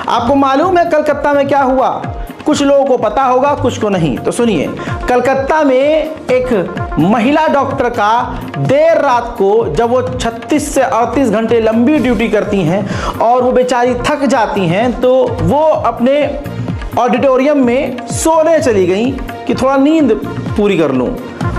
आपको मालूम है कलकत्ता में क्या हुआ? कुछ लोगों को पता होगा, कुछ को नहीं। तो सुनिए, कलकत्ता में एक महिला डॉक्टर का देर रात को, जब वो 36 से 38 घंटे लंबी ड्यूटी करती हैं और वो बेचारी थक जाती हैं, तो वो अपने ऑडिटोरियम में सोने चली गई कि थोड़ा नींद पूरी कर लूं।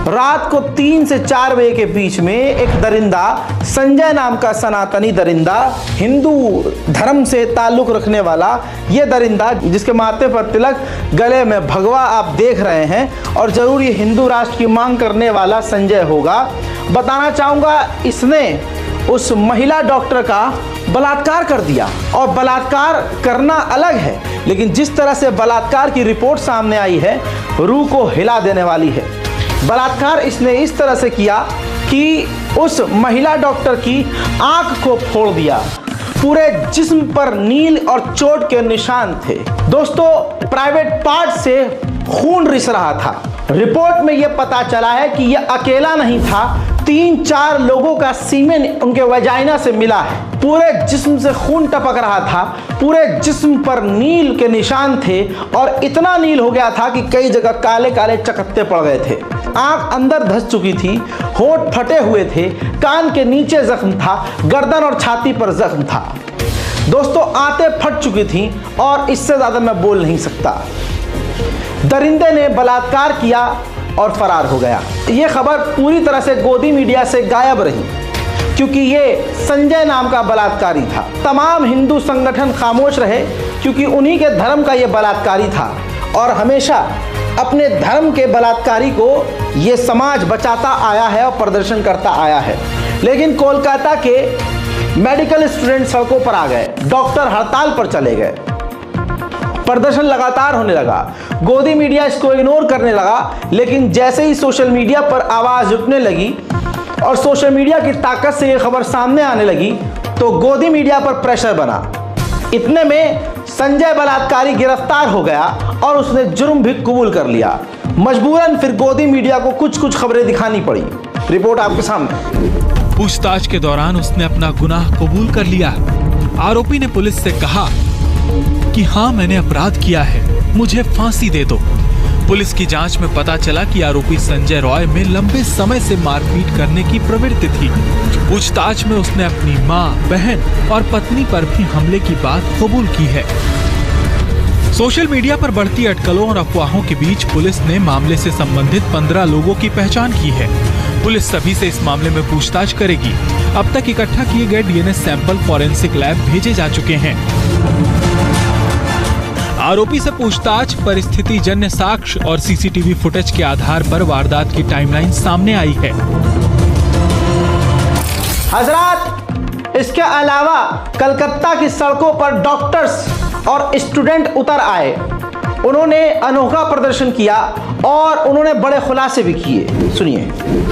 रात को 3 से 4 बजे के बीच में एक दरिंदा, संजय नाम का सनातनी दरिंदा, हिंदू धर्म से ताल्लुक रखने वाला ये दरिंदा, जिसके माथे पर तिलक, गले में भगवा आप देख रहे हैं, और जरूर ये हिंदू राष्ट्र की मांग करने वाला संजय होगा। बताना चाहूँगा, इसने उस महिला डॉक्टर का बलात्कार कर दिया। और बलात्कार करना अलग है, लेकिन जिस तरह से बलात्कार की रिपोर्ट सामने आई है, रूह को हिला देने वाली है। बलात्कार इसने इस तरह से किया कि उस महिला डॉक्टर की आंख को फोड़ दिया। पूरे जिस्म पर नील और चोट के निशान थे। दोस्तों, प्राइवेट पार्ट से खून रिस रहा था। रिपोर्ट में यह पता चला है कि यह अकेला नहीं था, 3-4 लोगों का सीमेन उनके वजाइना से मिला है। पूरे जिस्म से खून टपक रहा था, पूरे जिस्म पर नील के निशान थे, और इतना नील हो गया था कि कई जगह काले काले चकत्ते पड़ गए थे। आंख अंदर धंस चुकी थी, होंठ फटे हुए थे, कान के नीचे जख्म था, गर्दन और छाती पर जख्म था। दोस्तों, आंतें फट चुकी थी और इससे ज्यादा मैं बोल नहीं सकता। दरिंदे ने बलात्कार किया और फरार हो गया। ये खबर पूरी तरह से गोदी मीडिया से गायब रही, क्योंकि ये संजय नाम का बलात्कारी था। तमाम हिंदू संगठन खामोश रहे, क्योंकि उन्हीं के धर्म का ये बलात्कारी था, और हमेशा अपने धर्म के बलात्कारी को ये समाज बचाता आया है और प्रदर्शन करता आया है। लेकिन कोलकाता के मेडिकल स्टूडेंट सड़कों पर आ गए, डॉक्टर हड़ताल पर चले गए, प्रदर्शन लगातार होने लगा, गोदी मीडिया इसको इग्नोर करने लगा। लेकिन जैसे ही सोशल मीडिया पर आवाज़ उठने लगी और सोशल मीडिया की ताकत से ये खबर सामने आने लगी, तो गोदी मीडिया पर प्रेशर बना। इतने में संजय बलात्कारी गिरफ्तार हो गया और उसने जुर्म भी कबूल कर लिया। मजबूरन फिर गोदी मीडिया को कुछ कुछ खबरें दिखानी पड़ी। रिपोर्ट आपके सामने। पूछताछ के दौरान उसने अपना गुनाह कबूल कर लिया। आरोपी ने पुलिस से कहा कि हाँ, मैंने अपराध किया है, मुझे फांसी दे दो। पुलिस की जांच में पता चला कि आरोपी संजय रॉय में लंबे समय से मारपीट करने की प्रवृत्ति थी। पूछताछ में उसने अपनी मां, बहन और पत्नी पर भी हमले की बात कबूल की है। सोशल मीडिया पर बढ़ती अटकलों और अफवाहों के बीच पुलिस ने मामले से संबंधित 15 लोगों की पहचान की है। पुलिस सभी से इस मामले में पूछताछ करेगी। अब तक इकट्ठा किए गए डीएनए सैंपल फॉरेंसिक लैब भेजे जा चुके हैं। आरोपी से पूछताछ, परिस्थिति जन्य साक्ष्य और सीसीटीवी फुटेज के आधार पर वारदात की टाइमलाइन सामने आई है। हजरात, इसके अलावा कलकत्ता की सड़कों पर डॉक्टर्स और स्टूडेंट उतर आए। उन्होंने अनोखा प्रदर्शन किया और उन्होंने बड़े खुलासे भी किए। सुनिए।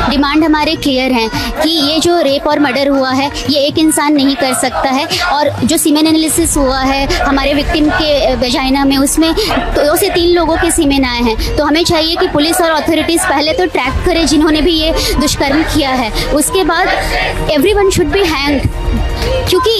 डिमांड हमारे क्लियर हैं कि ये जो रेप और मर्डर हुआ है, ये एक इंसान नहीं कर सकता है, और जो सीमेन एनालिसिस हुआ है हमारे विक्टिम के वेजाइना में, उसमें 2 से 3 लोगों के सीमेन आए हैं। तो हमें चाहिए कि पुलिस और अथॉरिटीज़ पहले तो ट्रैक करें जिन्होंने भी ये दुष्कर्म किया है, उसके बाद एवरीवन शुड बी हैंग्ड, क्योंकि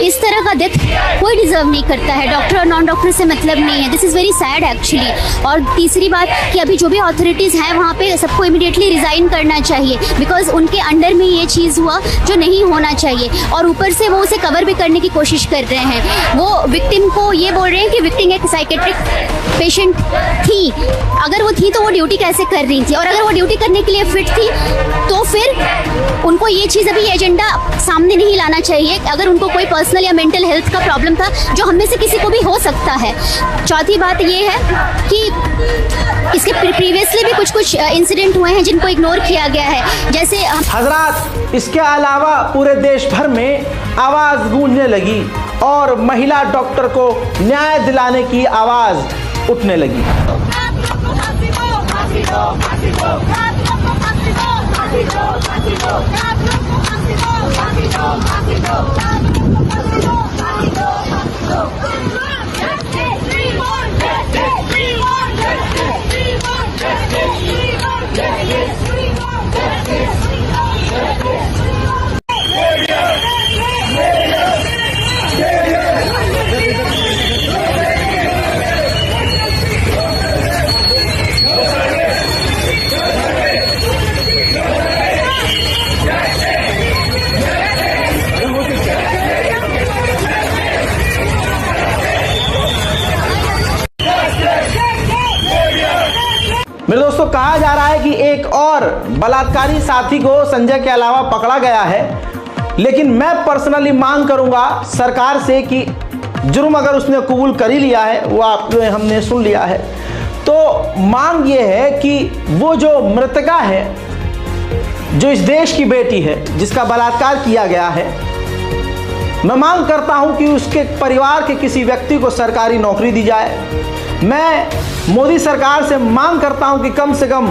इस तरह का डेथ कोई डिजर्व नहीं करता है। डॉक्टर और नॉन डॉक्टर से मतलब नहीं है। This is very sad actually. और तीसरी बात कि अभी जो भी अथॉरिटीज़ हैं वहाँ पे सबको इमीडिएटली रिज़ाइन करना चाहिए, बिकॉज उनके अंडर में ये चीज़ हुआ जो नहीं होना चाहिए, और ऊपर से वो उसे कवर भी करने की कोशिश कर रहे हैं। वो विक्टिम को ये बोल रहे हैं कि विक्टिम एक साइकेट्रिक पेशेंट थी। अगर वो थी तो वो ड्यूटी कैसे कर रही थी, और अगर वो ड्यूटी करने के लिए फिट थी तो फिर उनको ये चीज़ अभी एजेंडा सामने नहीं लाना चाहिए। अगर उनको कोई पर्सनल या मेंटल हेल्थ का प्रॉब्लम था, जो हम में से किसी को भी हो सकता है। चौथी बात ये है कि इसके प्रीवियसली भी कुछ इंसिडेंट हुए हैं जिनको इग्नोर किया गया है, जैसे हजरात, इसके अलावा पूरे देश भर में आवाज़ गूंजने लगी और महिला डॉक्टर को न्याय दिलाने की आवाज़ उठने लगी। कहा जा रहा है कि एक और बलात्कारी साथी को संजय के अलावा पकड़ा गया है, लेकिन मैं पर्सनली मांग करूंगा सरकार से कि जुर्म अगर उसने कबूल कर ही लिया है, वो हमने सुन लिया है, तो मांग ये है कि वो जो मृतका है, जो इस देश की बेटी है, जिसका बलात्कार किया गया है, मैं मांग करता हूं कि उसके परिवार के किसी व्यक्ति को सरकारी नौकरी दी जाए। मैं मोदी सरकार से मांग करता हूं कि कम से कम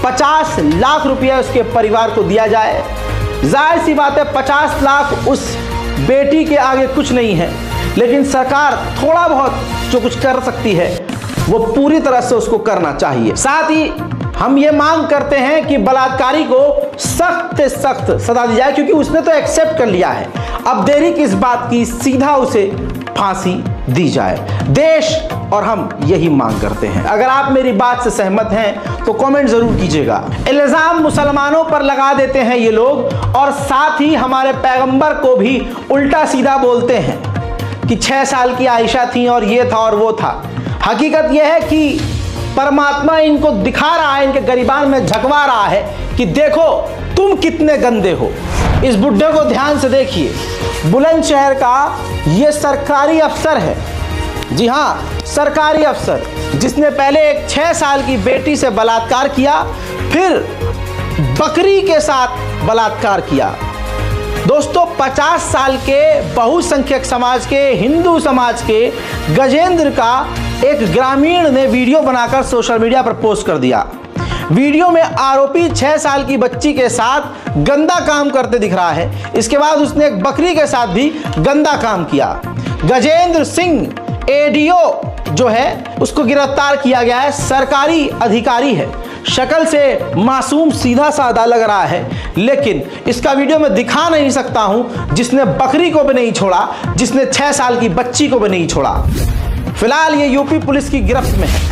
50 लाख रुपया उसके परिवार को दिया जाए। जाहिर सी बात है 50 लाख उस बेटी के आगे कुछ नहीं है, लेकिन सरकार थोड़ा बहुत जो कुछ कर सकती है वो पूरी तरह से उसको करना चाहिए। साथ ही हम ये मांग करते हैं कि बलात्कारी को सख्त से सख्त सजा दी जाए, क्योंकि उसने तो एक्सेप्ट कर लिया है। अब देरी किस बात की, सीधा उसे फांसी दी जाए। देश और हम यही मांग करते हैं। अगर आप मेरी बात से सहमत हैं तो कमेंट जरूर कीजिएगा। इल्जाम मुसलमानों पर लगा देते हैं ये लोग, और साथ ही हमारे पैगंबर को भी उल्टा सीधा बोलते हैं कि 6 साल की आयशा थी और ये था और वो था। हकीकत यह है कि परमात्मा इनको दिखा रहा है, इनके गरिबान में झकवा रहा है कि देखो तुम कितने गंदे हो। इस बुड्ढे को ध्यान से देखिए, बुलंदशहर का ये सरकारी अफसर है, जी हाँ सरकारी अफसर, जिसने पहले एक 6 साल की बेटी से बलात्कार किया, फिर बकरी के साथ बलात्कार किया। दोस्तों 50 साल के बहुसंख्यक समाज के, हिंदू समाज के गजेंद्र का एक ग्रामीण ने वीडियो बनाकर सोशल मीडिया पर पोस्ट कर दिया। वीडियो में आरोपी 6 साल की बच्ची के साथ गंदा काम करते दिख रहा है। इसके बाद उसने एक बकरी के साथ भी गंदा काम किया। गजेंद्र सिंह एडीओ जो है उसको गिरफ्तार किया गया है, सरकारी अधिकारी है, शक्ल से मासूम सीधा साधा लग रहा है, लेकिन इसका वीडियो में दिखा नहीं सकता हूं जिसने बकरी को भी नहीं छोड़ा, जिसने 6 साल की बच्ची को भी नहीं छोड़ा। फिलहाल ये यूपी पुलिस की गिरफ्त में है।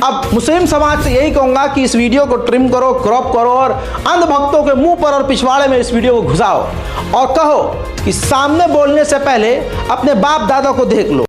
अब मुस्लिम समाज से यही कहूंगा कि इस वीडियो को ट्रिम करो, क्रॉप करो और अंधभक्तों के मुंह पर और पिछवाड़े में इस वीडियो को घुसाओ और कहो कि सामने बोलने से पहले अपने बाप दादा को देख लो।